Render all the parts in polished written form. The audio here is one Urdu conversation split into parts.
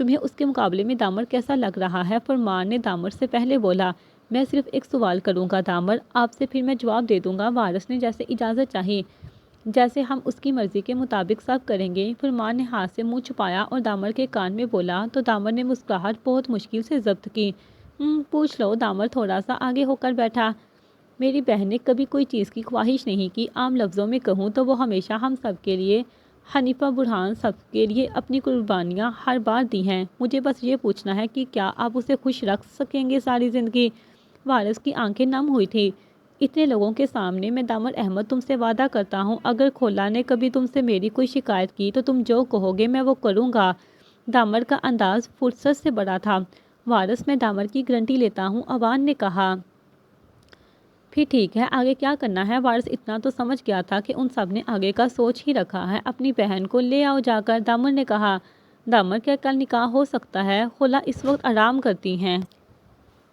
تمہیں اس کے مقابلے میں دامر کیسا لگ رہا ہے؟ فرمان نے دامر سے پہلے بولا۔ میں صرف ایک سوال کروں گا دامر، آپ سے، پھر میں جواب دے دوں گا۔ وارث نے جیسے اجازت چاہی، جیسے ہم اس کی مرضی کے مطابق سب کریں گے۔ فرمان نے ہاتھ سے منہ چھپایا اور دامر کے کان میں بولا تو دامر نے مسکراہٹ بہت مشکل سے ضبط کی۔ پوچھ لو۔ دامر تھوڑا سا آگے ہو کر بیٹھا۔ میری بہن نے کبھی کوئی چیز کی خواہش نہیں کی، عام لفظوں میں کہوں تو وہ ہمیشہ ہم سب کے لیے، حنیفہ برہان سب کے لیے اپنی قربانیاں ہر بار دی ہیں۔ مجھے بس یہ پوچھنا ہے کہ کیا آپ اسے خوش رکھ سکیں گے ساری زندگی؟ وارث کی آنکھیں نم ہوئی تھی۔ اتنے لوگوں کے سامنے میں دامر احمد تم سے وعدہ کرتا ہوں، اگر کھولا نے کبھی تم سے میری کوئی شکایت کی تو تم جو کہو گے میں وہ کروں گا۔ دامر کا انداز فرصت سے بڑا تھا۔ وارث میں دامر کی گارنٹی لیتا ہوں، عوان نے کہا۔ پھر ٹھیک ہے، آگے کیا کرنا ہے؟ وارث اتنا تو سمجھ گیا تھا کہ ان سب نے آگے کا سوچ ہی رکھا ہے۔ اپنی بہن کو لے آؤ جا کر، دامر نے کہا۔ دامر کیا کل نکاح ہو سکتا ہے؟ کھولا اس وقت آرام کرتی ہیں،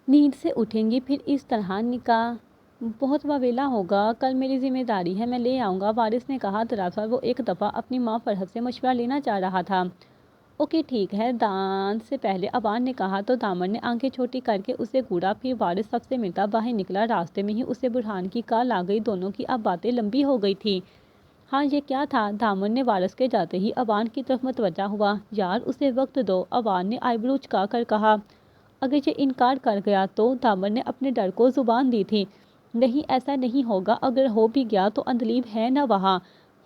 نیند سے اٹھیں گی، پھر اس طرح نکاح بہت واویلا ہوگا۔ کل میری ذمہ داری ہے، میں لے آؤں گا، وارث نے کہا۔ دراصل وہ ایک دفعہ اپنی ماں فرحت سے مشورہ لینا چاہ رہا تھا۔ اوکے ٹھیک ہے، دان سے پہلے عوان نے کہا تو دامر نے آنکھیں چھوٹی کر کے اسے گھورا۔ پھر وارث سب سے ملتا باہر نکلا۔ راستے میں ہی اسے برہان کی کال آ گئی۔ دونوں کی اب باتیں لمبی ہو گئی تھی۔ ہاں یہ کیا تھا؟ دامر نے وارث کے جاتے ہی عوان کی طرف متوجہ ہوا۔ یار اسے وقت دو، عوان نے آئیبرو چکا کر کہا۔ اگر یہ انکار کر گیا تو؟ دامر نے اپنے ڈر کو زبان دی تھی۔ نہیں ایسا نہیں ہوگا، اگر ہو بھی گیا تو اندلیب ہے نہ وہاں۔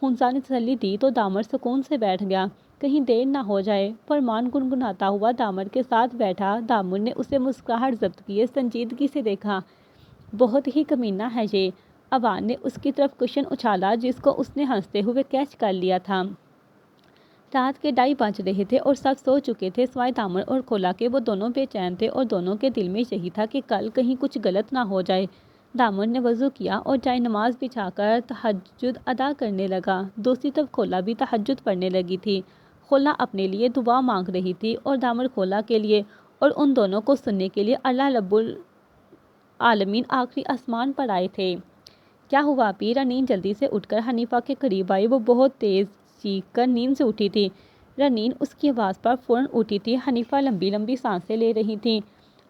حنزہ نے تسلی دی تو دامر سکون سے بیٹھ گیا۔ کہیں دیر نہ ہو جائے۔ فرمان گنگناتا ہوا دامر کے ساتھ بیٹھا۔ دامر نے اسے مسکراہٹ ضبط کیے سنجیدگی سے دیکھا۔ بہت ہی کمینہ ہے یہ۔ عوان نے اس کی طرف کشن اچھالا جس کو اس نے ہنستے ہوئے کیچ کر لیا تھا۔ رات کے 2:30 بج رہے تھے اور سب سو چکے تھے سوائے دامر اور کھولا کے۔ وہ دونوں بے چین تھے اور دونوں کے دل میں یہی تھا کہ کل کہیں کچھ غلط نہ ہو جائے۔ دامر نے وضو کیا اور جائے نماز بچھا کر تہجد ادا کرنے لگا۔ دوسری طرف کھولا بھی تہجد پڑھنے لگی تھی۔ کھولا اپنے لیے دعا مانگ رہی تھی اور دامر کھولا کے لیے، اور ان دونوں کو سننے کے لیے اللہ رب العالمین آخری آسمان پر آئے تھے۔ کیا ہوا اپی؟ رنین جلدی سے اٹھ کر حنیفہ کے قریب آئی۔ وہ بہت تیز چیخ کر نیند سے اٹھی تھی۔ رنین اس کی آواز پر فوراً اٹھی تھی۔ حنیفہ لمبی لمبی سانسیں لے رہی تھیں۔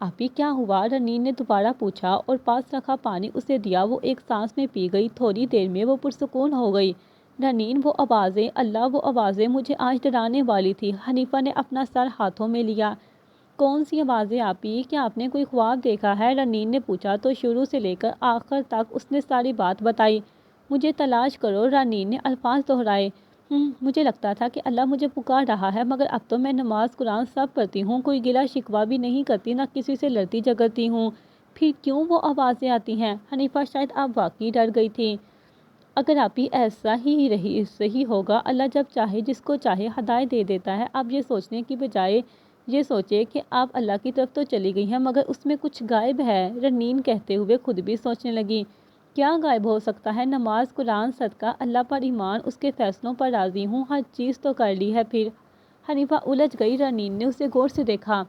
آپی کیا ہوا؟ رنین نے دوبارہ پوچھا اور پاس رکھا پانی اسے دیا۔ وہ ایک سانس میں پی گئی۔ تھوڑی دیر میں وہ پرسکون ہو گئی۔ رنین وہ آوازیں، اللہ وہ آوازیں مجھے آج ڈرانے والی تھی۔ حنیفہ نے اپنا سر ہاتھوں میں لیا۔ کون سی آوازیں آپی؟ کیا آپ نے کوئی خواب دیکھا ہے؟ رنین نے پوچھا تو شروع سے لے کر آخر تک اس نے ساری بات بتائی۔ مجھے تلاش کرو، رنین نے الفاظ دہرائے۔ مجھے لگتا تھا کہ اللہ مجھے پکار رہا ہے، مگر اب تو میں نماز قرآن سب پڑھتی ہوں، کوئی گلہ شکوہ بھی نہیں کرتی، نہ کسی سے لڑتی جھگڑتی ہوں، پھر کیوں وہ آوازیں آتی ہیں؟ حنیفہ شاید اب واقعی ڈر گئی تھی۔ اگر آپی ایسا ہی صحیح ہوگا، اللہ جب چاہے جس کو چاہے ہدایت دے دیتا ہے۔ اب یہ سوچنے کی بجائے یہ سوچے کہ آپ اللہ کی طرف تو چلی گئی ہیں مگر اس میں کچھ غائب ہے۔ رنین کہتے ہوئے خود بھی سوچنے لگی، کیا غائب ہو سکتا ہے؟ نماز، قرآن، صدقہ، اللہ پر ایمان، اس کے فیصلوں پر راضی ہوں، ہر چیز تو کر لی ہے پھر۔ حنیفہ الجھ گئی۔ رنین نے اسے غور سے دیکھا۔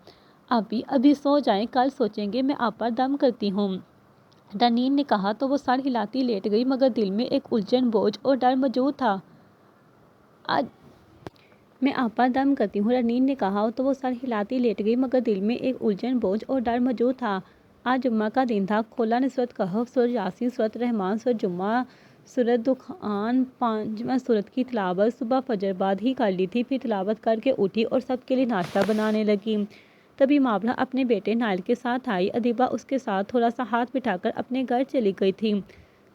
آپی ابھی سو جائیں، کل سوچیں گے، میں آپ پر دم کرتی ہوں، رنین نے کہا تو وہ سر ہلاتی لیٹ گئی مگر دل میں ایک الجھن، بوجھ اور ڈر موجود تھا۔ میں آپ پر دم کرتی ہوں، رنین نے کہا تو وہ سر ہلاتی لیٹ گئی مگر دل میں ایک الجھن، بوجھ اور ڈر موجود تھا۔ آج جمعہ کا دن تھا۔ کھولا نے سورۃ کہف، سورۃ یاسین، سورۃ رحمان، سورۃ جمعہ، سورۃ دخان، 5 سورت کی تلاوت صبح فجر بعد ہی کر لی تھی۔ پھر تلاوت کر کے اٹھی اور سب کے لیے ناشتہ بنانے لگی۔ تبھی مابرہ اپنے بیٹے نائل کے ساتھ آئی۔ ادیبہ اس کے ساتھ تھوڑا سا ہاتھ بٹھا کر اپنے گھر چلی گئی تھی۔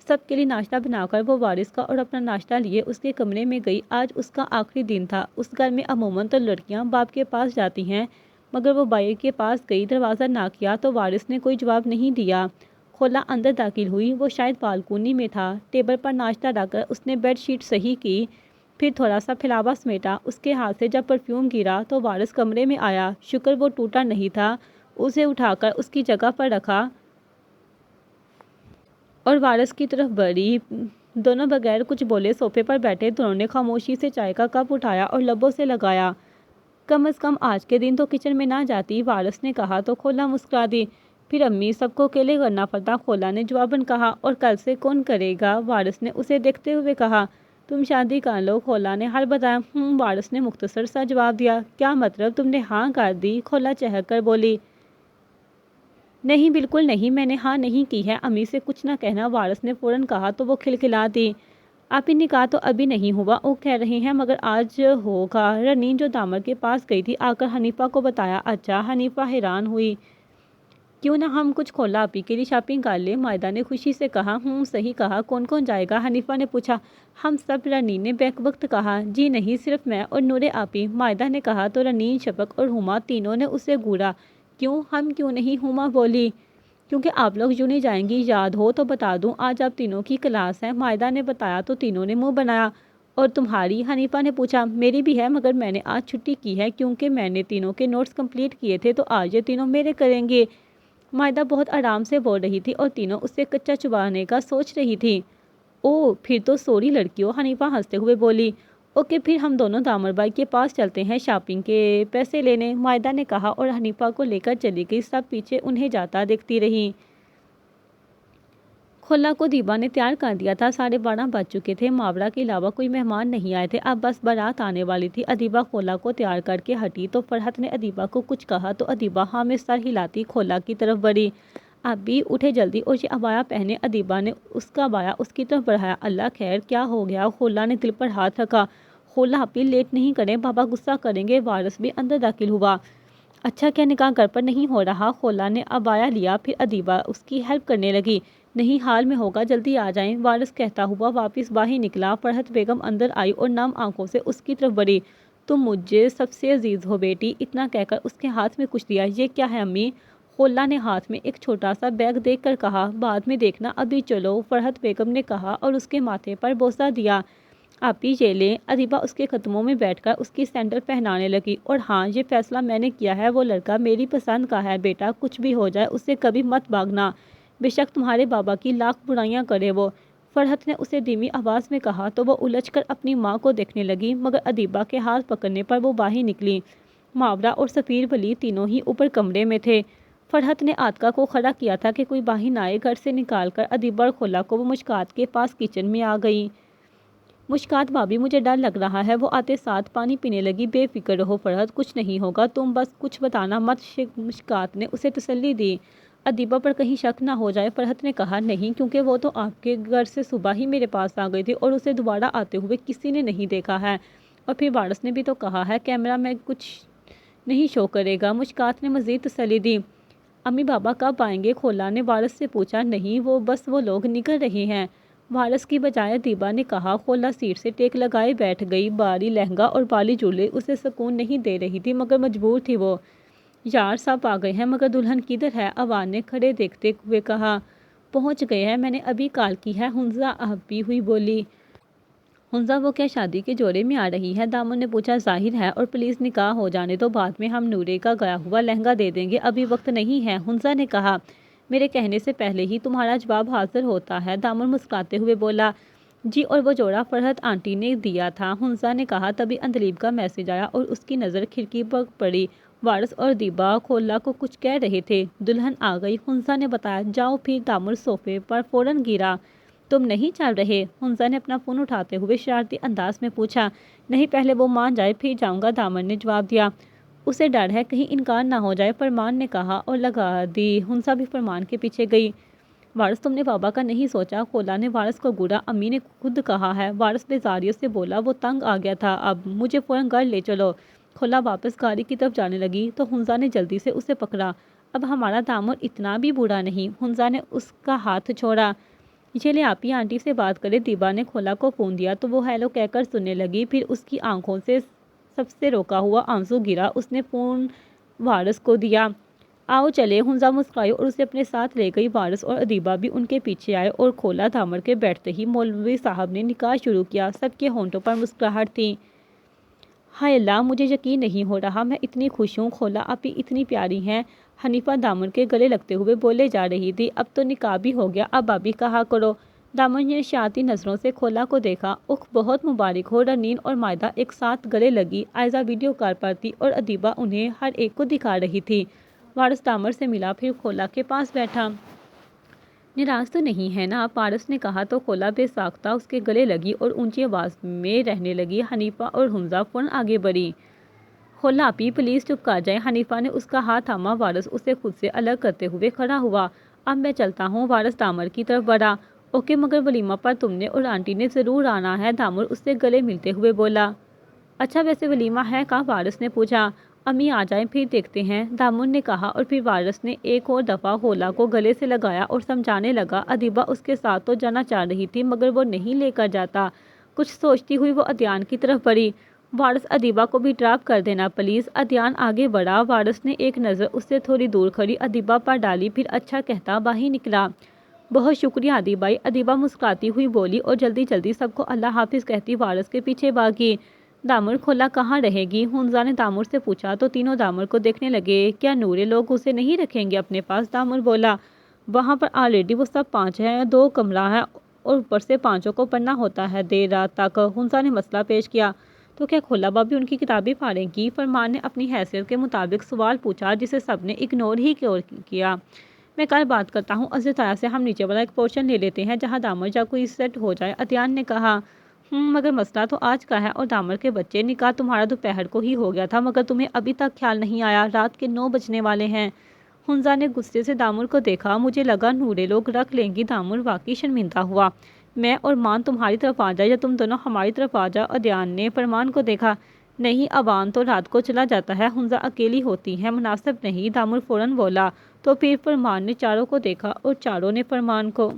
سب کے لیے ناشتہ بنا کر وہ وارث کا اور اپنا ناشتہ لیے اس کے کمرے میں گئی۔ آج اس کا آخری دن تھا۔ اس گھر میں عموماً تو لڑکیاں باپ کے پاس جاتی ہیں مگر وہ بھائی کے پاس گئی۔ دروازہ ناک کیا تو وارث نے کوئی جواب نہیں دیا۔ کھولا اندر داخل ہوئی۔ وہ شاید بالکونی میں تھا۔ ٹیبل پر ناشتہ رکھ کر اس نے بیڈ شیٹ صحیح کی، پھر تھوڑا سا پھیلاوا سمیٹا۔ اس کے ہاتھ سے جب پرفیوم گرا تو وارث کمرے میں آیا۔ شکر وہ ٹوٹا نہیں تھا۔ اسے اٹھا کر اس کی جگہ پر رکھا اور وارث کی طرف بڑھی۔ دونوں بغیر کچھ بولے صوفے پر بیٹھے۔ دونوں نے خاموشی سے چائے کا کپ اٹھایا اور لبوں سے لگایا۔ کم از کم آج کے دن تو کچن میں نہ جاتی، وارث نے کہا تو کھولا مسکرا دی۔ پھر امی سب کو اکیلے کرنا پڑتا، کھولا نے جواباً کہا۔ اور کل سے کون کرے گا؟ وارث نے اسے دیکھتے ہوئے کہا۔ تم شادی کر لو، کھولا نے حل بتایا۔ وارث نے مختصر سا جواب دیا۔ کیا مطلب، تم نے ہاں کر دی؟ کھولا چہک کر بولی۔ نہیں، بالکل نہیں، میں نے ہاں نہیں کی ہے، امی سے کچھ نہ کہنا، وارث نے فوراً کہا تو وہ کھلکھلا دی۔ آپ نکاح تو ابھی نہیں ہوا، وہ کہہ رہے ہیں، مگر آج ہوگا۔ رنین جو دامر کے پاس گئی تھی آ کر حنیفہ کو بتایا۔ اچھا، حنیفہ حیران ہوئی۔ کیوں نہ ہم کچھ کھولا آپی کے لیے شاپنگ کر لیں، مائدہ نے خوشی سے کہا۔ صحیح کہا، کون کون جائے گا؟ حنیفہ نے پوچھا۔ ہم سب، رنین نے بیک وقت کہا۔ جی نہیں، صرف میں اور نور آپی، مائدہ نے کہا تو رنین، شفق اور ہما تینوں نے اسے گھورا۔ کیوں، ہم کیوں نہیں؟ ہما بولی۔ کیونکہ آپ لوگ یوں نہیں جائیں گی، یاد ہو تو بتا دوں، آج آپ تینوں کی کلاس ہے، مائدہ نے بتایا تو تینوں نے منہ بنایا۔ اور تمہاری؟ حنیفہ نے پوچھا۔ میری بھی ہے، مگر میں نے آج چھٹی کی ہے کیونکہ میں نے تینوں کے نوٹس کمپلیٹ کیے تھے، تو آج یہ تینوں میرے کریں گے۔ مائدہ بہت آرام سے بول رہی تھی اور تینوں اسے کچا چبانے کا سوچ رہی تھی۔ او، پھر تو سوری لڑکیوں، حنیفہ ہنستے ہوئے بولی۔ اوکے، پھر ہم دونوں دامر بھائی کے پاس چلتے ہیں شاپنگ کے پیسے لینے، مائدہ نے کہا اور حنیفہ کو لے کر چلی گئی۔ سب پیچھے انہیں جاتا دیکھتی رہی۔ کھولا کو دیبا نے تیار کر دیا تھا، 12:30 بج چکے تھے، ماورا کے علاوہ کوئی مہمان نہیں آئے تھے، اب بس بارات آنے والی تھی۔ ادیبہ کھولا کو تیار کر کے ہٹی تو فرحت نے ادیبہ کو کچھ کہا تو ادیبہ ہاں میں سر ہلاتی کھولا کی طرف بڑھی۔ اب بھی اٹھے جلدی اور یہ عبایا پہنے، ادیبہ نے اس کا عبایا اس کی طرف بڑھایا۔ اللہ خیر، کیا ہو گیا؟ کھولا نے دل پر ہاتھ رکھا۔ کھولا آپی، لیٹ نہیں کریں، بابا غصہ کریں گے۔ وارث بھی اندر داخل ہوا۔ اچھا، کیا نکاح گھر پر نہیں ہو رہا؟ کھولا نے عبایا لیا، پھر ادیبہ اس کی ہیلپ کرنے لگی۔ نہیں، حال میں ہوگا، جلدی آ جائیں، وارث کہتا ہوا واپس باہر نکلا۔ فرحت بیگم اندر آئی اور نم آنکھوں سے اس کی طرف بڑھی۔ تم مجھے سب سے عزیز ہو بیٹی، اتنا کہہ کر اس کے ہاتھ میں کچھ دیا۔ یہ کیا ہے امی؟ کھولا نے ہاتھ میں ایک چھوٹا سا بیگ دیکھ کر کہا۔ بعد میں دیکھنا، ابھی چلو، فرحت بیگم نے کہا اور اس کے ماتھے پر بوسہ دیا۔ آپی یہ لیں۔ ادیبہ اس کے قدموں میں بیٹھ کر اس کی سینڈل پہنانے لگی۔ اور ہاں، یہ فیصلہ میں نے کیا ہے، وہ لڑکا میری پسند کا ہے، بیٹا کچھ بھی ہو جائے اس سے کبھی مت بھاگنا، بے شک تمہارے بابا کی لاکھ برائیاں کرے وہ۔ فرحت نے اسے دھیمی آواز میں کہا تو وہ الجھ کر اپنی ماں کو دیکھنے لگی، مگر ادیبہ کے ہاتھ پکڑنے پر وہ باہر نکلی۔ ماورا اور سفیر ولی تینوں ہی اوپر کمرے میں تھے۔ فرحت نے عاتقہ کو کھڑا کیا تھا کہ کوئی باہر نہ آئے، گھر سے نکال کر ادیبہ اور کھولا کو وہ مشکات کے پاس کچن میں آ گئی۔ مشکات بھابھی، مجھے ڈر لگ رہا ہے، وہ آتے ساتھ پانی پینے لگی۔ بے فکر رہو فرحت، کچھ نہیں ہوگا، تم بس کچھ بتانا مت، مشکات نے اسے تسلی دی۔ ادیبہ پر کہیں شک نہ ہو جائے، فرحت نے کہا۔ نہیں، کیونکہ وہ تو آپ کے گھر سے صبح ہی میرے پاس آ گئی تھی اور اسے دوبارہ آتے ہوئے کسی نے نہیں دیکھا ہے، اور پھر وارث نے بھی تو کہا ہے کیمرہ میں کچھ نہیں شو کرے گا، مشکات نے مزید تسلی دی۔ امی بابا کب آئیں گے؟ کھولا نے وارث سے پوچھا۔ نہیں، وہ لوگ نکل رہے ہیں، وارث کی بجائے ادیبہ نے کہا۔ کھولا سیٹ سے ٹیک لگائے بیٹھ گئی، بھاری لہنگا اور بالی جولری اسے سکون نہیں دے رہی تھی، مگر مجبور تھی وہ۔ یار، سب آ گئے ہیں، مگر دلہن کدھر ہے؟ عوان نے کھڑے دیکھتے ہوئے کہا۔ پہنچ گئے ہیں، میں نے ابھی کال کی ہے، حنزہ آپی ہوئی بولی۔ حنزہ، وہ کیا شادی کے جوڑے میں آ رہی ہے؟ دامن نے پوچھا۔ ظاہر ہے، اور پلیز نکاح ہو جانے دو، بعد میں ہم نورے کا گیا ہوا لہنگا دے دیں گے، ابھی وقت نہیں ہے، حنزہ نے کہا۔ میرے کہنے سے پہلے ہی تمہارا جواب حاضر ہوتا ہے، دامن مسکراتے ہوئے بولا۔ جی، اور وہ جوڑا فرحت آنٹی نے دیا تھا، حنزہ نے کہا۔ تبھی اندلیب کا میسج آیا اور اس کی نظر کھڑکی پر پڑی۔ وارث اور ادیبہ کھولا کو کچھ کہہ رہے تھے۔ دلہن آ گئی، حنزہ نے بتایا۔ جاؤ، پھر دامن صوفے پر فوراً گرا۔ تم نہیں چل رہے؟ حنزہ نے اپنا فون اٹھاتے ہوئے شرارتی انداز میں پوچھا۔ نہیں، پہلے وہ مان جائے پھر جاؤں گا، دامن نے جواب دیا۔ اسے ڈر ہے کہیں انکار نہ ہو جائے، فرمان نے کہا اور لگا دی۔ حنزہ بھی فرمان کے پیچھے گئی۔ وارث، تم نے بابا کا نہیں سوچا؟ کھولا نے وارث کو گھورا۔ امی نے خود کہا ہے، وارث بیزاریت سے بولا، وہ تنگ آ گیا تھا، اب مجھے فوراً گھر لے چلو۔ کھولا واپس گاڑی کی طرف جانے لگی تو حنزہ نے جلدی سے اسے پکڑا۔ اب ہمارا دامن اتنا بھی بوڑھا نہیں، حنزہ نے اس کا ہاتھ چھوڑا۔ یہ لے آپی، آنٹی سے بات کرے، دیبا نے کھولا کو فون دیا تو وہ ہیلو کہہ کر سننے لگی، پھر اس کی آنکھوں سے سب سے روکا ہوا آنسو گرا، اس نے فون وارث کو دیا۔ آؤ چلے، حنزہ مسکرائی اور اسے اپنے ساتھ لے گئی۔ وارث اور ادیبہ بھی ان کے پیچھے آئے اور کھولا دامر کے بیٹھتے ہی مولوی صاحب نے نکاح شروع کیا۔ سب کے ہونٹوں پر مسکراہٹ تھی۔ ہائے اللہ، مجھے یقین نہیں ہو رہا، میں اتنی خوش ہوں، کھولا آپی اتنی پیاری ہیں، حنیفہ دامن کے گلے لگتے ہوئے بولے جا رہی تھی۔ اب تو نکاح بھی ہو گیا، اب ابھی کہا کرو۔ دامن نے نشاطی نظروں سے کھولا کو دیکھا۔ اخ، بہت مبارک ہو۔ رنین اور مائدہ ایک ساتھ گلے لگی۔ آئزہ ویڈیو کال پر تھی اور ادیبہ انہیں ہر ایک کو دکھا رہی تھی۔ وارث دامن سے ملا، پھر کھولا کے پاس بیٹھا۔ ناراض تو نہیں ہے نا؟ پارس نے کہا تو خولا بے ساختہ اس کے گلے لگی اور اونچی آواز میں رہنے لگی۔ حنیفہ اور حمزہ فوراً آگے بڑھی۔ خولا آپی پلیز چپ کر جائیں۔ حنیفہ نے اس کا ہاتھ تھاما۔ وارث اسے خود سے الگ کرتے ہوئے کھڑا ہوا۔ اب میں چلتا ہوں۔ وارث دامر کی طرف بڑھا۔ اوکے مگر ولیمہ پر تم نے اور آنٹی نے ضرور آنا ہے، دامر اس سے گلے ملتے ہوئے بولا۔ اچھا ویسے ولیمہ ہے کہاں؟ وارث نے پوچھا۔ امی آ جائیں پھر دیکھتے ہیں، دامر نے کہا اور پھر وارث نے ایک اور دفعہ خولا کو گلے سے لگایا اور سمجھانے لگا۔ ادیبہ اس کے ساتھ تو جانا چاہ رہی تھی مگر وہ نہیں لے کر جاتا۔ کچھ سوچتی ہوئی وہ ادیان کی طرف بڑھی۔ وارث ادیبہ کو بھی ڈراپ کر دینا پلیز۔ ادیان آگے بڑھا۔ وارث نے ایک نظر اس سے تھوڑی دور کھڑی ادیبہ پر ڈالی، پھر اچھا کہتا باہر نکلا۔ بہت شکریہ ادی بھائی، ادیبہ مسکراتی ہوئی بولی اور جلدی جلدی سب کو اللہ حافظ کہتی وارث کے پیچھے بھاگی۔ دامر خولا کہاں رہے گی؟ حمزہ نے دامر سے پوچھا تو تینوں دامر کو دیکھنے لگے۔ کیا نورے لوگ اسے نہیں رکھیں گے اپنے پاس؟ دامر بولا۔ وہاں پر آلریڈی وہ سب 5 ہیں، 2 کمرہ ہے اور اوپر سے 5 کو پڑھنا ہوتا ہے دیر رات تک۔ حمزہ نے مسئلہ پیش کیا۔ تو کیا خولا بابی ان کی کتابیں پھاڑیں گی؟ فرمان نے اپنی حیثیت کے مطابق سوال پوچھا جسے سب نے اگنور ہی کیا۔ میں کل بات کرتا ہوں، عزت آیا سے ہم نیچے والا ایک پورشن لے لیتے ہیں جہاں دامر جا کوئی سیٹ ہو جائے، ادیان نے کہا۔ مگر مسئلہ تو آج کا ہے اور دامر کے بچے، نکاح تمہارا دوپہر کو ہی ہو گیا تھا مگر تمہیں ابھی تک خیال نہیں آیا، رات کے 9 بجنے والے ہیں۔ حمزہ نے غصے سے دامر کو دیکھا۔ مجھے لگا نورے لوگ رکھ لیں گی۔ دامر واقعی شرمندہ ہوا۔ میں اور مان تمہاری طرف آ جائے یا تم دونوں ہماری طرف آ جاؤ؟ ادیان نے فرمان کو دیکھا۔ نہیں اوان تو رات کو چلا جاتا ہے، حمزہ اکیلی ہوتی ہے، مناسب نہیں، دامر فوراً بولا۔ تو پھر فرمان نے چاروں کو دیکھا اور چاروں نے فرمان کو۔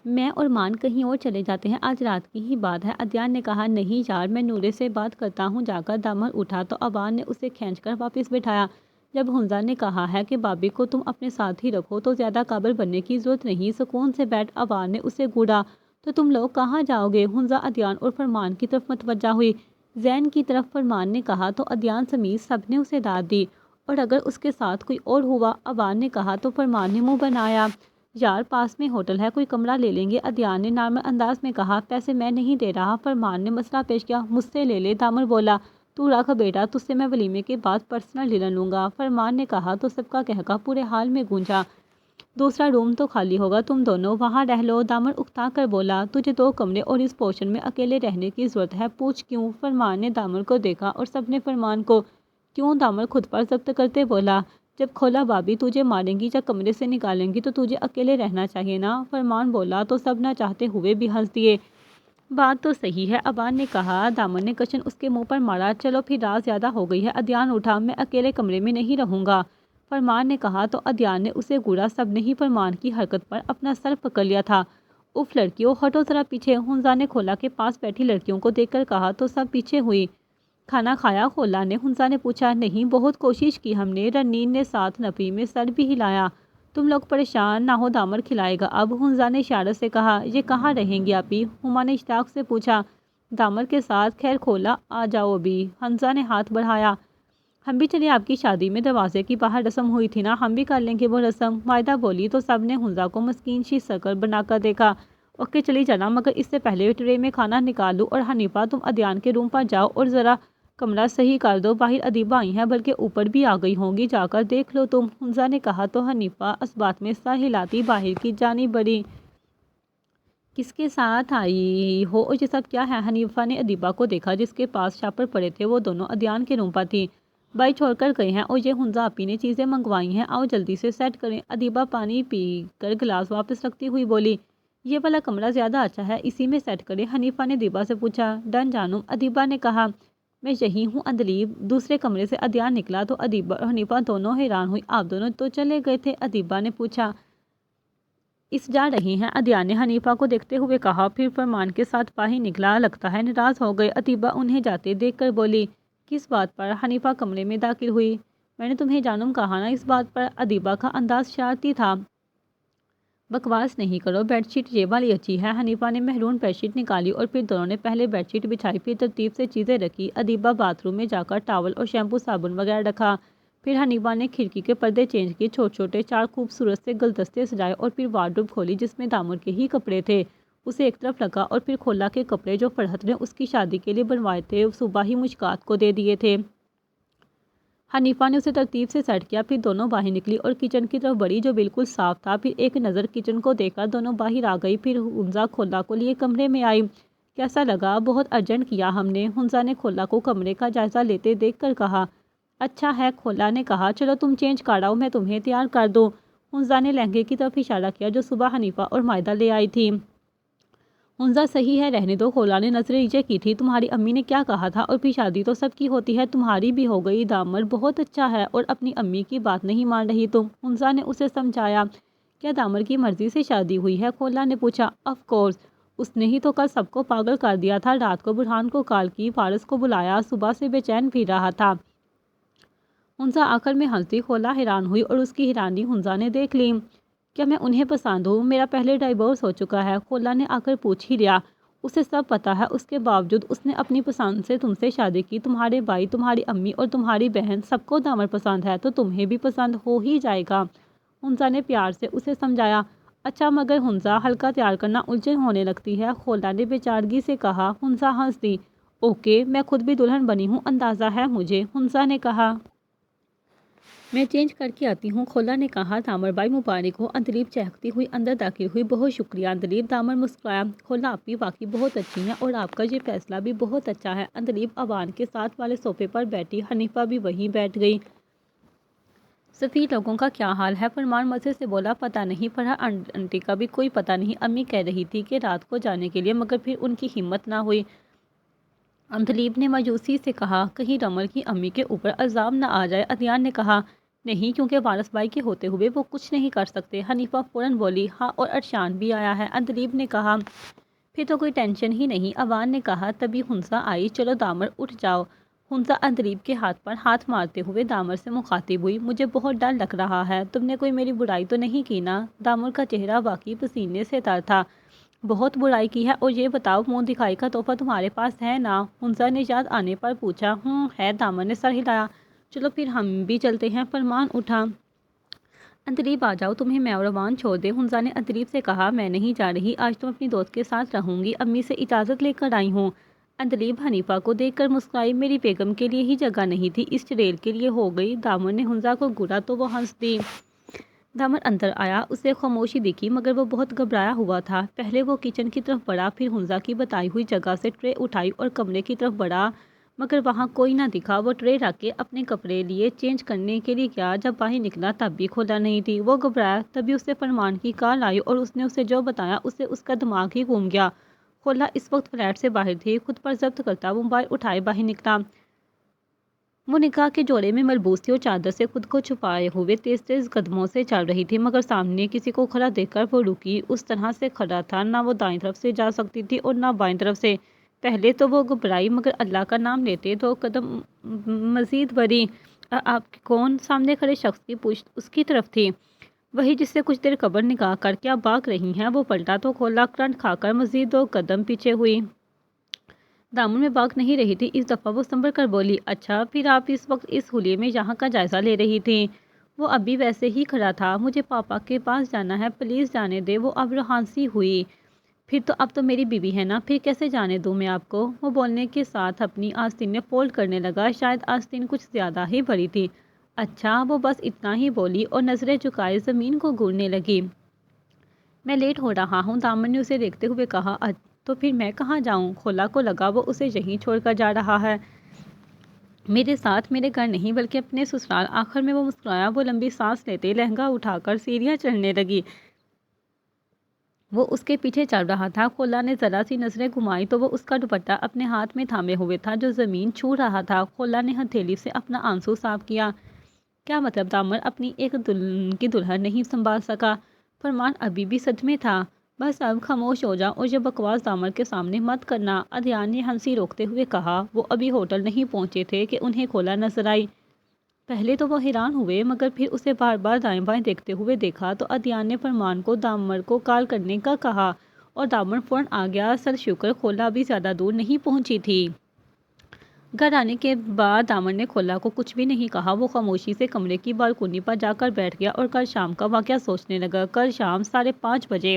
میں اور مان کہیں اور چلے جاتے ہیں، آج رات کی ہی بات ہے، ادیان نے کہا۔ نہیں یار میں نورے سے بات کرتا ہوں جا کر۔ دامر اٹھا تو اوان نے اسے کھینچ کر واپس بٹھایا۔ جب حمزہ نے کہا ہے کہ بابی کو تم اپنے ساتھ ہی رکھو تو زیادہ قابل بننے کی ضرورت نہیں، سکون سے بیٹھ، اوان نے اسے گھوڑا۔ تو تم لوگ کہاں جاؤ گے؟ حمزہ ادیان اور فرمان کی طرف متوجہ ہوئی۔ زین کی طرف فرمان نے کہا تو ادیان سمیت سب نے اسے داد دی۔ اور اگر اس کے ساتھ کوئی اور ہوا؟ اوان نے کہا تو فرمان نے منہ بنایا۔ یار پاس میں ہوٹل ہے، کوئی کمرہ لے لیں گے، ادیان نے نارمل انداز میں کہا۔ پیسے میں نہیں دے رہا، فرمان نے مسئلہ پیش کیا۔ مجھ سے لے لے، دامر بولا۔ تو رکھ بیٹا، تجھ سے میں ولیمے کے بعد پرسنل ڈنر لوں گا، فرمان نے کہا تو سب کا کہکا پورے حال میں گونجا۔ دوسرا روم تو خالی ہوگا، تم دونوں وہاں رہ لو، دامر اکتا کر بولا۔ تجھے 2 کمرے اور اس پورشن میں اکیلے رہنے کی ضرورت ہے، پوچھ کیوں؟ فرمان نے دامر کو دیکھا اور سب نے فرمان کو۔ کیوں؟ دامر خود پر ضبط کرتے بولا۔ جب خولا بابی تجھے ماریں گی یا کمرے سے نکالیں گی تو تجھے اکیلے رہنا چاہیے نا، فرمان بولا تو سب نہ چاہتے ہوئے بھی ہنس دیے۔ بات تو صحیح ہے، اوان نے کہا۔ دامر نے کشن اس کے منہ پر مارا۔ چلو پھر رات زیادہ ہو گئی ہے، ادیان اٹھا۔ میں اکیلے کمرے میں نہیں رہوں گا، فرمان نے کہا تو ادیان نے اسے گھوڑا۔ سب نے ہی فرمان کی حرکت پر اپنا سر پکڑ لیا تھا۔ اف لڑکیوں ہٹو ذرا پیچھے، حمزہ نے خولا کے پاس بیٹھی لڑکیوں کو دیکھ کر کہا تو سب پیچھے ہوئی۔ کھانا کھایا خولا نے؟ حمزہ نے پوچھا۔ نہیں بہت کوشش کی ہم نے، رنین نے ساتھ نفی میں سر بھی ہلایا۔ تم لوگ پریشان نہ ہو، دامر کھلائے گا اب، حمزہ نے اشارت سے کہا۔ یہ کہاں رہیں گی آپی؟ ہما نے اشتیاق سے پوچھا۔ دامر کے ساتھ، خیر خولا آ جاؤ ابھی، حمزہ نے ہاتھ بڑھایا۔ ہم بھی چلے، آپ کی شادی میں دروازے کی باہر رسم ہوئی تھی نا، ہم بھی کر لیں گے وہ رسم، مائدہ بولی تو سب نے حمزہ کو مسکین سی شکل بنا کر دیکھا۔ اوکے چلی جانا مگر اس سے پہلے ٹرے میں کھانا نکال لوں، اور حنیفہ تم ادیان کے روم پر جاؤ اور ذرا کمرہ صحیح کر دو، باہر ادیبہ آئی ہیں بلکہ اوپر بھی آ گئی ہوں گی، جا کر دیکھ لو تم، حمزہ نے کہا تو حنیفہ اس بات میں سر ہلاتی باہر کی جانب بڑھی۔ کس کے ساتھ آئی ہو اور یہ سب کیا ہے؟ حنیفہ نے ادیبہ کو دیکھا جس کے پاس شاپر پڑے تھے، وہ دونوں ادیان کے روم پر تھی۔ بھائی چھوڑ کر گئے ہیں اور یہ حمزہ آپی نے چیزیں منگوائی ہیں، آؤ جلدی سے سیٹ کریں، ادیبہ پانی پی کر گلاس واپس رکھتی ہوئی بولی۔ یہ والا کمرہ زیادہ اچھا ہے، اسی میں سیٹ کریں، حنیفہ نے ادیبہ سے پوچھا۔ ڈن جانم، ادیبہ نے کہا۔ میں یہی ہوں اندلیب۔ دوسرے کمرے سے ادیان نکلا تو ادیبہ اور حنیفہ دونوں حیران ہوئی۔ آپ دونوں تو چلے گئے تھے، ادیبہ نے پوچھا۔ اس جا رہی ہیں، ادیان نے حنیفہ کو دیکھتے ہوئے کہا، پھر فرمان کے ساتھ باہر نکلا۔ لگتا ہے ناراض ہو گئے، ادیبہ انہیں جاتے دیکھ کر بولی۔ کس بات پر؟ حنیفہ کمرے میں داخل ہوئی۔ میں نے تمہیں جانم کہا نا اس بات پر، ادیبہ کا انداز شرارتی تھا۔ بکواس نہیں کرو، بیڈ شیٹ یہ والی اچھی ہے، حنیفہ نے مہرون بیڈ شیٹ نکالی اور پھر دونوں نے پہلے بیڈ شیٹ بچھائی، پھر ترتیب سے چیزیں رکھی، ادیبہ باتھ روم میں جا کر ٹاول اور شیمپو صابن وغیرہ رکھا، پھر حنیفہ نے کھڑکی کے پردے چینج کیے، چھوٹے چھوٹے 4 خوبصورت سے گلدستے سجائے اور پھر وارڈروب کھولی جس میں دامر کے ہی کپڑے تھے، اسے ایک طرف رکھا اور پھر خولا کے کپڑے جو فرحت نے اس کی شادی کے لیے بنوائے تھے صبح ہی مشکات کو دے دیے تھے۔ حنیفہ نے اسے ترتیب سے سیٹ کیا، پھر دونوں باہر نکلی اور کچن کی طرف بڑھی جو بالکل صاف تھا۔ پھر ایک نظر کچن کو دیکھا، دونوں باہر آ گئی۔ پھر حنزہ کھولا کو لیے کمرے میں آئی۔ کیسا لگا؟ بہت ارجنٹ کیا ہم نے، حنزہ نے کھولا کو کمرے کا جائزہ لیتے دیکھ کر کہا۔ اچھا ہے، کھولا نے کہا، چلو تم چینج کراؤ، میں تمہیں تیار کر دوں۔ حنزہ نے لہنگے کی طرف اشارہ کیا جو صبح حنیفہ اور مائدہ لے آئی تھی۔ حنزہ صحیح ہے، رہنے دو، کھولا نے نظریں نیچے کی تھی۔ تمہاری امی نے کیا کہا تھا؟ اور پھر شادی تو سب کی ہوتی ہے، تمہاری بھی ہو گئی، دامر بہت اچھا ہے اور اپنی امی کی بات نہیں مان رہی تم، حنزہ نے اسے سمجھایا۔ کیا دامر کی مرضی سے شادی ہوئی ہے؟ کھولا نے پوچھا۔ آف کورس، اس نے ہی تو کل سب کو پاگل کر دیا تھا، رات کو برہان کو کال کی، فارس کو بلایا، صبح سے بے چین پھر رہا تھا۔ حنزہ آخر میں ہنس دی۔ کھولا حیران ہوئی اور اس کی حیرانی حنزہ نے دیکھ لی۔ کیا میں انہیں پسند ہوں؟ میرا پہلے ڈائیورس ہو چکا ہے، کھولا نے آ کر پوچھ ہی لیا۔ اسے سب پتہ ہے، اس کے باوجود اس نے اپنی پسند سے تم سے شادی کی۔ تمہارے بھائی، تمہاری امی اور تمہاری بہن سب کو دامر پسند ہے تو تمہیں بھی پسند ہو ہی جائے گا، حنزہ نے پیار سے اسے سمجھایا۔ اچھا مگر حنزہ، ہلکا تیار کرنا الجھن ہونے لگتی ہے، کھولا نے بے چارگی سے کہا۔ حنزہ ہنس دی۔ اوکے، میں خود بھی دلہن بنی ہوں، اندازہ ہے مجھے، حنزہ نے کہا۔ میں چینج کر کے آتی ہوں، کھولا نے کہا۔ دامر بھائی مبارک ہو، اندلیب چہکتی ہوئی اندر داخل ہوئی۔ بہت شکریہ اندلیب، دامر مسکرایا۔ کھولا آپ بھی واقعی بہت اچھی ہیں اور آپ کا یہ فیصلہ بھی بہت اچھا ہے۔ اندلیب اوان کے ساتھ والے صوفے پر بیٹھی، حنیفہ بھی وہیں بیٹھ گئی۔ سفیر لوگوں کا کیا حال ہے؟ فرمان مزے سے بولا۔ پتہ نہیں، فرحہ انٹی کا بھی کوئی پتہ نہیں، امی کہہ رہی تھی کہ رات کو جانے کے لیے، مگر پھر ان کی ہمت نہ ہوئی، اندلیب نے مایوسی سے کہا۔ کہیں رمل کی امی کے اوپر الزام نہ آ جائے، عدنان نے کہا۔ نہیں، کیونکہ وارث بھائی کے ہوتے ہوئے وہ کچھ نہیں کر سکتے، حنیفہ فوراً بولی۔ ہاں، اور ارشان بھی آیا ہے، اندلیب نے کہا۔ پھر تو کوئی ٹینشن ہی نہیں، اوان نے کہا۔ تبھی حنزہ آئی۔ چلو دامر اٹھ جاؤ، حنزہ اندلیب کے ہاتھ پر ہاتھ مارتے ہوئے دامر سے مخاطب ہوئی۔ مجھے بہت ڈر لگ رہا ہے، تم نے کوئی میری برائی تو نہیں کی نا؟ دامر کا چہرہ واقعی پسینے سے تر تھا۔ بہت برائی کی ہے، اور یہ بتاؤ منہ دکھائی کا تحفہ تمہارے پاس ہے نا؟ حنزہ نے یاد آنے پر پوچھا۔ ہے، دامر نے سر ہلایا۔ چلو پھر ہم بھی چلتے ہیں، فرمان اٹھا۔ اندلیب آ جاؤ، تمہیں میں اور اوان چھوڑ دیں، حنزہ نے اندلیب سے کہا۔ میں نہیں جا رہی، آج تم اپنی دوست کے ساتھ رہوں گی، امی سے اجازت لے کر آئی ہوں۔ اندلیب حنیفہ کو دیکھ کر مسکرائی۔ میری بیگم کے لیے ہی جگہ نہیں تھی، اس چڑیل کے لیے ہو گئی، دامر نے حنزہ کو گھورا تو وہ ہنس دی۔ دامر اندر آیا، اسے خاموشی دکھی مگر وہ بہت گھبرایا ہوا تھا۔ پہلے وہ کچن کی طرف بڑھا، پھر حنزہ کی بتائی ہوئی جگہ سے ٹرے اٹھائی اور کمرے کی طرف بڑھا، مگر وہاں کوئی نہ دکھا۔ وہ ٹرے رکھ کے اپنے کپڑے لیے، چینج کرنے کے لیے گیا، جب باہر نکلا تب بھی کھولا نہیں تھی۔ وہ گھبرایا، تبھی اسے فرمان کی کال آئی اور اس نے اسے جو بتایا اسے اس کا دماغ ہی گھوم گیا۔ کھولا اس وقت فلیٹ سے باہر تھی، خود پر ضبط کرتا موبائل اٹھائے باہر نکلا۔ وہ نکاح کے جوڑے میں ملبوس تھی اور چادر سے خود کو چھپائے ہوئے تیز تیز قدموں سے چل رہی تھی، مگر سامنے کسی کو کھڑا دیکھ کر وہ رکی۔ اس طرح سے کھڑا تھا، نہ وہ دائیں طرف سے جا سکتی تھی اور نہ بائیں طرف سے۔ پہلے تو وہ گھبرائی، مگر اللہ کا نام لیتے دو قدم مزید بڑھی۔ آپ کون؟ سامنے کھڑے شخص کی پشت اس کی طرف تھی، وہی جس سے کچھ دیر قبل نکاح کر کے اب بھاگ رہی ہیں۔ وہ پلٹا تو کھولا کرنٹ کھا کر مزید 2 قدم پیچھے ہوئی۔ دامن میں بھاگ نہیں رہی تھی، اس دفعہ وہ سنبھل کر بولی۔ اچھا، پھر آپ اس وقت اس حلیے میں یہاں کا جائزہ لے رہی تھی؟ وہ اب بھی ویسے ہی کھڑا تھا۔ مجھے پاپا کے پاس جانا ہے، پلیز جانے دے، وہ اب روحانسی ہوئی۔ پھر تو اب تو میری بیوی ہے نا، پھر کیسے جانے دوں میں آپ کو؟ وہ بولنے کے ساتھ اپنی آستین میں فولڈ کرنے لگا، شاید آستین کچھ زیادہ ہی بڑی تھی۔ اچھا، وہ بس اتنا ہی بولی اور نظریں جھکائے زمین کو گھورنے لگی۔ میں لیٹ ہو رہا ہوں، دامن نے اسے دیکھتے ہوئے کہا۔ تو پھر میں کہاں جاؤں؟ کھولا کو لگا وہ اسے یہیں چھوڑ کر جا رہا ہے، میرے ساتھ، میرے گھر نہیں بلکہ اپنے سسرال۔ آخر میں وہ مسکرایا۔ وہ لمبی سانس لیتے لہنگا اٹھا کر سیڑھیاں چڑھنے لگی۔ وہ اس کے پیچھے چل رہا تھا۔ کھولا نے ذرا سی نظریں گھمائی تو وہ اس کا دوپٹہ اپنے ہاتھ میں تھامے ہوئے تھا جو زمین چھو رہا تھا۔ کھولا نے ہتھیلی سے اپنا آنسو صاف کیا۔ کیا مطلب دامر اپنی ایک دلہن نہیں سنبھال سکا؟ فرمان ابھی بھی صدمے تھا۔ بس اب خاموش ہو جا اور یہ بکواس دامر کے سامنے مت کرنا، عدنان نے ہنسی روکتے ہوئے کہا۔ وہ ابھی ہوٹل نہیں پہنچے تھے کہ انہیں کھولا نظر آئی۔ پہلے تو وہ حیران ہوئے، مگر پھر اسے بار بار دائیں بائیں دیکھتے ہوئے دیکھا تو عدنان نے فرمان کو دامر کو کال کرنے کا کہا اور دامر فوراً آ گیا۔ سر شکر کھولا بھی زیادہ دور نہیں پہنچی تھی۔ گھر آنے کے بعد دامر نے کھولا کو کچھ بھی نہیں کہا۔ وہ خاموشی سے کمرے کی بالکونی پر جا کر بیٹھ گیا اور کل شام کا واقعہ سوچنے لگا۔ کل شام 5:30 بجے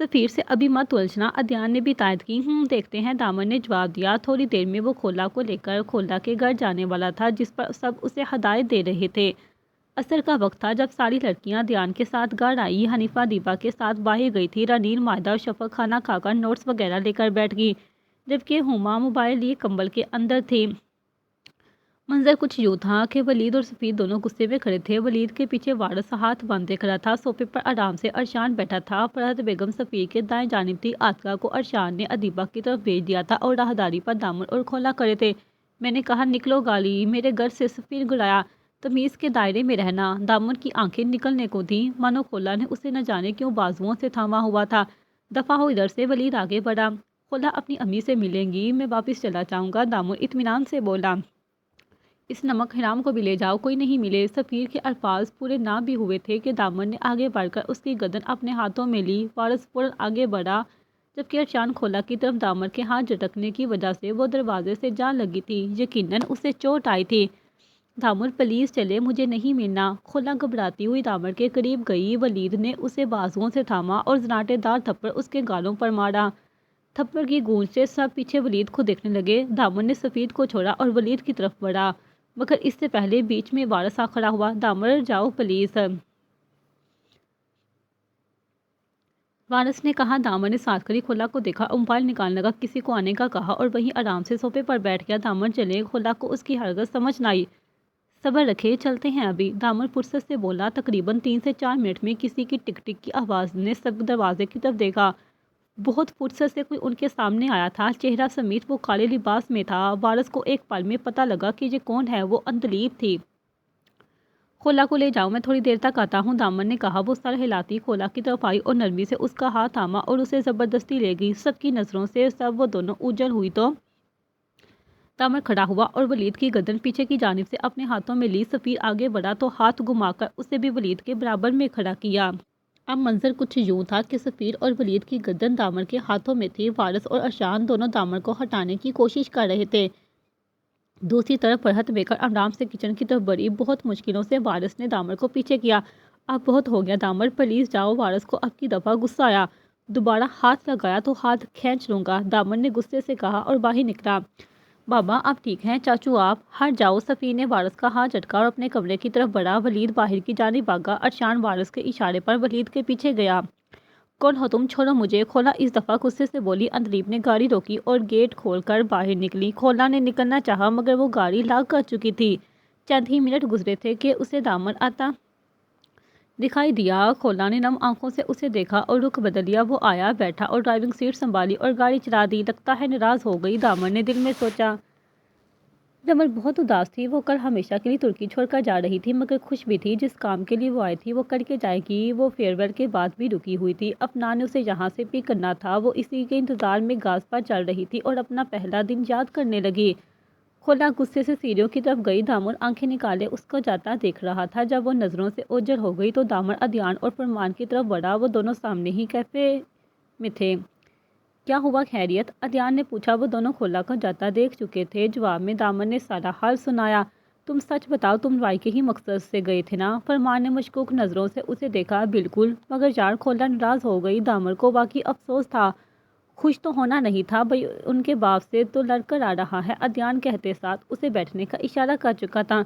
سفیر سے ابھی مت الجھنا، ادیان نے بھی تائید کی۔ دیکھتے ہیں، دامن نے جواب دیا۔ تھوڑی دیر میں وہ کھولا کو لے کر کھولا کے گھر جانے والا تھا، جس پر سب اسے ہدایت دے رہے تھے۔ عصر کا وقت تھا جب ساری لڑکیاں دیان کے ساتھ گھر آئی۔ حنیفہ دیپا کے ساتھ باہر گئی تھی۔ رنیر، مائدہ اور شفق کھانا کھا کر نوٹس وغیرہ لے کر بیٹھ گئی، جبکہ ہما موبائل لیے کمبل کے اندر تھی۔ منظر کچھ یوں تھا کہ ولید اور سفیر دونوں غصے میں کھڑے تھے۔ ولید کے پیچھے وارث ہاتھ باندھے کھڑا تھا، صوفے پر آرام سے ارشان بیٹھا تھا۔ فرحت بیگم سفیر کے دائیں جانب تھی۔ عاطفہ کو ارشان نے ادیبہ کی طرف بھیج دیا تھا اور راہداری پر دامن اور کھولا کھڑے تھے۔ میں نے کہا، نکلو گالی میرے گھر سے، سفیر گڑایا۔ تمیز کے دائرے میں رہنا۔ دامن کی آنکھیں نکلنے کو تھیں، مانو کھولا نے اسے نہ جانے کیوں بازوؤں سے تھاما ہوا تھا۔ دفعہ ہو ادھر سے۔ ولید آگے بڑھا۔ کھولا اپنی امی سے ملیں گی، میں واپس چلا جاؤں گا، دامن اطمینان سے بولا۔ اس نمک حرام کو بھی لے جاؤ، کوئی نہیں ملے۔ سفیر کے الفاظ پورے نہ بھی ہوئے تھے کہ دامن نے آگے بڑھ کر اس کی گردن اپنے ہاتھوں میں لی۔ وارث فوراً آگے بڑھا، جبکہ ارشان کھولا کی طرف دامن کے ہاتھ جھٹکنے کی وجہ سے وہ دروازے سے جا لگی تھی۔ یقیناً اسے چوٹ آئی تھی۔ دامن پلیز چلے، مجھے نہیں ملنا۔ کھولا گھبراتی ہوئی دامن کے قریب گئی۔ ولید نے اسے بازوؤں سے تھاما اور زناٹے دار تھپڑ اس کے گالوں پر مارا۔ تھپڑ کی گونج سے سب پیچھے ولید کو دیکھنے لگے۔ دامن نے سفیر کو چھوڑا اور ولید کی طرف بڑھا، مگر اس سے پہلے بیچ میں وارث آ کھڑا ہوا۔ دامن جاؤ پلیز، وارث نے کہا۔ دامن نے ساتھ کھڑی کھولا کو دیکھا اور موبائل نکالنے لگا، کسی کو آنے کا کہا اور وہیں آرام سے صوفے پر بیٹھ گیا۔ دامن چلے، کھولا کو اس کی ہرگز سمجھ نہ آئی۔ صبر رکھے، چلتے ہیں ابھی، دامن فرصت سے بولا۔ تقریباً 3 سے 4 منٹ میں کسی کی ٹک ٹک کی آواز نے سب دروازے کی طرف دیکھا۔ بہت فرصت سے کوئی ان کے سامنے آیا تھا، چہرہ سمیت وہ کالے لباس میں تھا۔ وارث کو ایک پل میں پتہ لگا کہ یہ کون ہے، وہ عندلیب تھی۔ کھولا کو لے جاؤ، میں تھوڑی دیر تک آتا ہوں، دامن نے کہا۔ وہ سر ہلاتی کھولا کی طرف آئی اور نرمی سے اس کا ہاتھ تھاما اور اسے زبردستی لے گئی۔ سب کی نظروں سے وہ دونوں اوجھل ہوئی تو دامن کھڑا ہوا اور ولید کی گردن پیچھے کی جانب سے اپنے ہاتھوں میں لی۔ سفیر آگے بڑھا تو ہاتھ گھما کر اسے بھی ولید کے برابر میں کھڑا کیا۔ اب منظر کچھ یوں تھا کہ سفیر اور ولید کی گردن دامن کے ہاتھوں میں تھی۔ وارث اور ارشان دونوں دامن کو ہٹانے کی کوشش کر رہے تھے۔ دوسری طرف فرحت بیگم آرام سے کچن کی طرف بڑھی۔ بہت مشکلوں سے وارث نے دامن کو پیچھے کیا۔ اب بہت ہو گیا دامن، پلیز جاؤ۔ وارث کو اب کی دفعہ غصہ آیا۔ دوبارہ ہاتھ لگایا تو ہاتھ کھینچ لوں گا، دامن نے غصے سے کہا اور باہر نکلا۔ بابا آپ ٹھیک ہیں؟ چاچو آپ ہٹ جاؤ، سفیر نے وارث کا ہاتھ جھٹکا اور اپنے کمرے کی طرف بڑھا۔ ولید باہر کی جانب بھاگا۔ ارشان وارث کے اشارے پر ولید کے پیچھے گیا۔ کون ہو تم؟ چھوڑو مجھے، کھولا اس دفعہ غصے سے بولی۔ عندلیب نے گاڑی روکی اور گیٹ کھول کر باہر نکلی۔ کھولا نے نکلنا چاہا مگر وہ گاڑی لاک کر چکی تھی۔ چند ہی منٹ گزرے تھے کہ اسے دامن آتا دکھائی دیا۔ کھولا نے نم آنکھوں سے اسے دیکھا اور رخ بدل لیا۔ وہ آیا، بیٹھا اور ڈرائیونگ سیٹ سنبھالی اور گاڑی چلا دی۔ لگتا ہے ناراض ہو گئی، دامن نے دل میں سوچا۔ دامن بہت اداس تھی۔ وہ کل ہمیشہ کے لیے ترکی چھوڑ کر جا رہی تھی مگر خوش بھی تھی، جس کام کے لیے وہ آئی تھی وہ کر کے جائے گی۔ وہ فیئر ویل کے بعد بھی رکی ہوئی تھی۔ افنان نے اسے یہاں سے پک کرنا تھا۔ وہ اسی کے انتظار میں گاز پر چل رہی تھی اور اپنا پہلا دن یاد کرنے لگی۔ کھولا غصے سے سیڑھیوں کی طرف گئی۔ دامن آنکھیں نکالے اس کو جاتا دیکھ رہا تھا۔ جب وہ نظروں سے اوجھل ہو گئی تو دامن ادیان اور فرمان کی طرف بڑھا۔ وہ دونوں سامنے ہی کیفے میں تھے۔ کیا ہوا، خیریت؟ ادیان نے پوچھا۔ وہ دونوں کھولا کو جاتا دیکھ چکے تھے۔ جواب میں دامن نے سارا حال سنایا۔ تم سچ بتاؤ، تم رائی کے ہی مقصد سے گئے تھے نا؟ فرمان نے مشکوک نظروں سے اسے دیکھا۔ بالکل، مگر یار کھولا ناراض ہو گئی۔ دامن کو واقعی افسوس تھا، خوش تو ہونا نہیں تھا، بھائی ان کے باپ سے تو لڑ کر آ رہا ہے، ادیان کہتے ساتھ اسے بیٹھنے کا اشارہ کر چکا تھا۔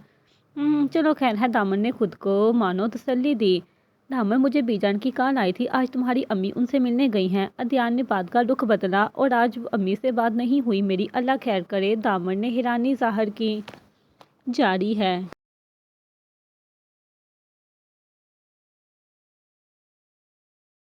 چلو خیر ہے، دامن نے خود کو مانو تسلی دی۔ دامن مجھے بی جان کی کال آئی تھی، آج تمہاری امی ان سے ملنے گئی ہیں۔ ادیان نے بات کا رخ بدلا۔ اور آج امی سے بات نہیں ہوئی میری، اللہ خیر کرے، دامن نے حیرانی ظاہر کی۔ جاری ہے۔